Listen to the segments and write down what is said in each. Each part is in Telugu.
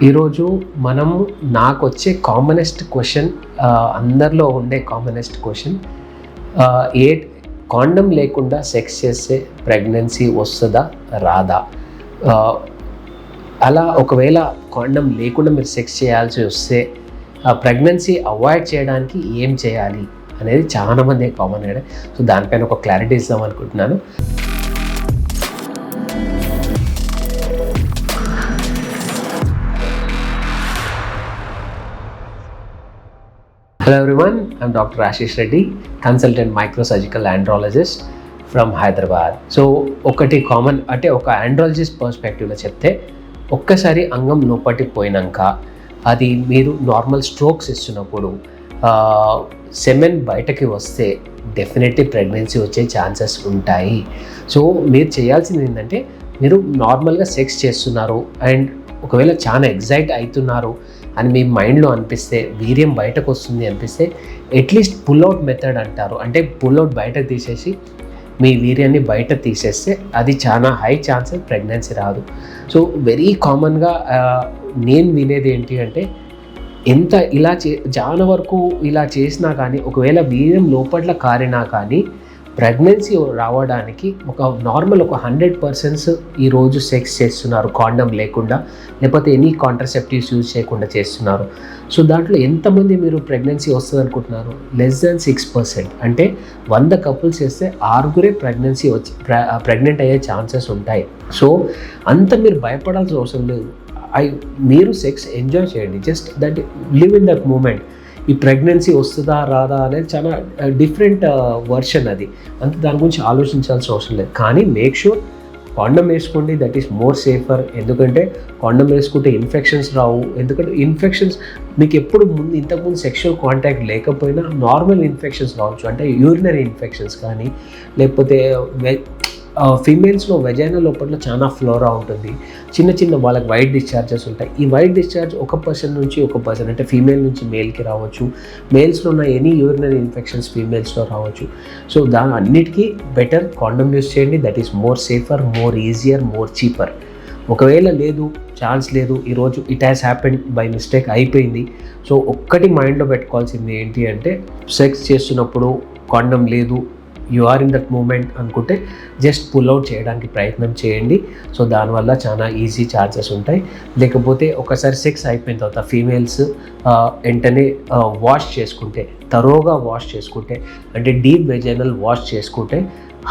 ఈరోజు మనము నాకు వచ్చే కామనెస్ట్ క్వశ్చన్, అందరిలో ఉండే కామనెస్ట్ క్వశ్చన్, ఏ కాండం లేకుండా సెక్స్ చేస్తే ప్రెగ్నెన్సీ వస్తుందా రాదా? అలా ఒకవేళ కాండం లేకుండా మీరు సెక్స్ చేయాల్సి వస్తే ప్రెగ్నెన్సీ అవాయిడ్ చేయడానికి ఏం చేయాలి అనేది చాలామంది కామన్ అయ్యారు. సో దానిపైన ఒక క్లారిటీ ఇద్దాం అనుకుంటున్నాను. Hello everyone, I'm Dr. Ashish Reddy, consultant microsurgical andrologist from Hyderabad. So ఒకటి కామన్ అంటే ఒక ఆండ్రాలజిస్ట్ పర్స్పెక్టివ్లో చెప్తే, ఒక్కసారి అంగం లోపలికి పోయినాక అది మీరు నార్మల్ స్ట్రోక్స్ ఇస్తున్నప్పుడు సెమెన్ బయటకి వస్తే డెఫినెట్లీ ప్రెగ్నెన్సీ వచ్చే ఛాన్సెస్ ఉంటాయి. సో మీరు చేయాల్సింది ఏంటంటే, మీరు నార్మల్గా సెక్స్ చేస్తున్నారు అండ్ ఒకవేళ చాలా ఎగ్జైట్ అవుతున్నారు అని మీ మైండ్లో అనిపిస్తే, వీర్యం బయటకు వస్తుంది అనిపిస్తే, అట్లీస్ట్ పుల్అవుట్ మెథడ్ అంటారు. అంటే పుల్అవుట్ బయటకు తీసేసి మీ వీర్యాన్ని బయట తీసేస్తే అది చాలా హై ఛాన్సెస్ ప్రెగ్నెన్సీ రాదు. సో వెరీ కామన్గా నేను వినేది ఏంటి అంటే, ఎంత ఇలా చాలా వరకు ఇలా చేసినా కానీ, ఒకవేళ వీర్యం లోపల కారినా కానీ ప్రెగ్నెన్సీ రావడానికి ఒక 100% ఈరోజు సెక్స్ చేస్తున్నారు కాండం లేకుండా, లేకపోతే ఎనీ కాంట్రసెప్టివ్స్ యూజ్ చేయకుండా చేస్తున్నారు. సో దాంట్లో ఎంతమంది మీరు ప్రెగ్నెన్సీ వస్తుంది అనుకుంటున్నారు? Less than 6%. అంటే 100 కపుల్స్ చేస్తే 6 ప్రెగ్నెన్సీ ప్రెగ్నెంట్ అయ్యే ఛాన్సెస్ ఉంటాయి. సో అంత మీరు భయపడాల్సిన అవసరం లేదు. మీరు సెక్స్ ఎంజాయ్ చేయండి, just that live in that moment. ఈ ప్రెగ్నెన్సీ వస్తుందా రాదా అనేది చాలా డిఫరెంట్ వర్షన్. అది అంత దాని గురించి ఆలోచించాల్సిన అవసరం లేదు. కానీ మేక్ షూర్ కాండం వేసుకోండి, దట్ ఈస్ మోర్ సేఫర్. ఎందుకంటే కాండం వేసుకుంటే ఇన్ఫెక్షన్స్ రావు. ఎందుకంటే ఇన్ఫెక్షన్స్ మీకు ఎప్పుడు ఇంతకుముందు సెక్షువల్ కాంటాక్ట్ లేకపోయినా నార్మల్ ఇన్ఫెక్షన్స్ రావచ్చు. అంటే యూరినరీ ఇన్ఫెక్షన్స్ కానీ, లేకపోతే ఫీమేల్స్లో వెజైనా లోపల చాలా ఫ్లోరా ఉంటుంది, చిన్న చిన్న వాళ్ళకి వైట్ డిశ్చార్జెస్ ఉంటాయి. ఈ వైట్ డిశ్చార్జ్ ఒక పర్సన్ నుంచి ఒక పర్సన్, అంటే ఫీమేల్ నుంచి మేల్కి రావచ్చు. మేల్స్లో ఉన్న ఎనీ యూరినరీ ఇన్ఫెక్షన్స్ ఫీమేల్స్లో రావచ్చు. సో దాని అన్నిటికీ బెటర్ కాండమ్ యూస్ చేయండి. That is more safer, more easier, more cheaper. ఒకవేళ లేదు, ఛాన్స్ లేదు, ఈరోజు it has happened by mistake అయిపోయింది. సో ఒక్కటి మైండ్లో పెట్టుకోవాల్సింది ఏంటి అంటే, సెక్స్ చేస్తున్నప్పుడు కాండమ్ లేదు, you are in that moment అనుకుంటే జస్ట్ పుల్అవుట్ చేయడానికి ప్రయత్నం చేయండి. సో దానివల్ల చాలా ఈజీ ఛాన్సెస్ ఉంటాయి. లేకపోతే ఒకసారి సెక్స్ అయిపోయిన తర్వాత ఫీమేల్స్ వెంటనే వాష్ చేసుకుంటే, తరోగా వాష్ చేసుకుంటే, అంటే డీప్ వెజైనల్ వాష్ చేసుకుంటే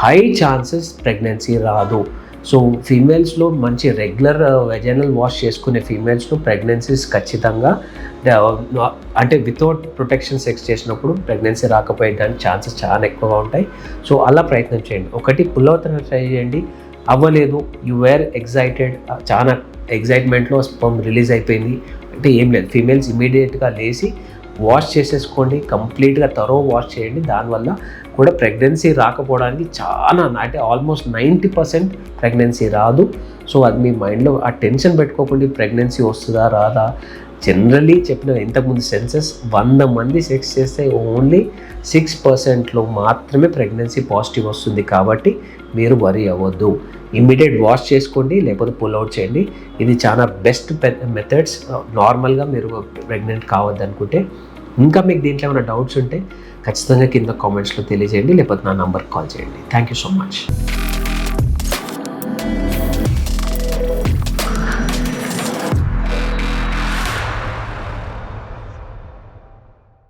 హై ఛాన్సెస్ ప్రెగ్నెన్సీ రాదు. సో ఫీమేల్స్లో మంచి రెగ్యులర్ వెజైనల్ వాష్ చేసుకునే ఫీమేల్స్లో ప్రెగ్నెన్సీస్ ఖచ్చితంగా, అంటే వితౌట్ ప్రొటెక్షన్ సెక్స్ చేసినప్పుడు ప్రెగ్నెన్సీ రాకపోయేదానికి ఛాన్సెస్ చాలా ఎక్కువగా ఉంటాయి. సో అలా ప్రయత్నం చేయండి. ఒకటి పుల్అవుట్ ట్రై చేయండి, అవ్వలేదు, యు వేర్ ఎగ్జైటెడ్, చాలా ఎగ్జైట్మెంట్లో స్పర్మ్ రిలీజ్ అయిపోయింది అంటే ఏం లేదు, ఫీమేల్స్ ఇమీడియట్గా లేచి వాష్ చేసేసుకోండి, కంప్లీట్గా తరో వాష్ చేయండి. దానివల్ల కూడా ప్రెగ్నెన్సీ రాకపోవడానికి చాలా, అంటే ఆల్మోస్ట్ 90% ప్రెగ్నెన్సీ రాదు. సో అది మీ మైండ్లో ఆ టెన్షన్ పెట్టుకోకుండా ప్రెగ్నెన్సీ వస్తుందా రాదా. జనరలీ చెప్పిన ఇంతకుముందు సెన్సెస్ 100 మంది సెక్స్ చేస్తే ఓన్లీ 6%లో మాత్రమే ప్రెగ్నెన్సీ పాజిటివ్ వస్తుంది. కాబట్టి మీరు వరీ అవ్వద్దు, ఇమ్మీడియట్ వాష్ చేసుకోండి, లేకపోతే పుల్అవుట్ చేయండి. ఇది చాలా బెస్ట్ మెథడ్స్ నార్మల్గా మీరు ప్రెగ్నెంట్ కావద్దు అనుకుంటే. ఇంకా మీకు దీంట్లో ఏమైనా డౌట్స్ ఉంటే ఖచ్చితంగా కింద కామెంట్స్లో తెలియజేయండి, లేకపోతే నా నంబర్కి కాల్ చేయండి. Thank you so much.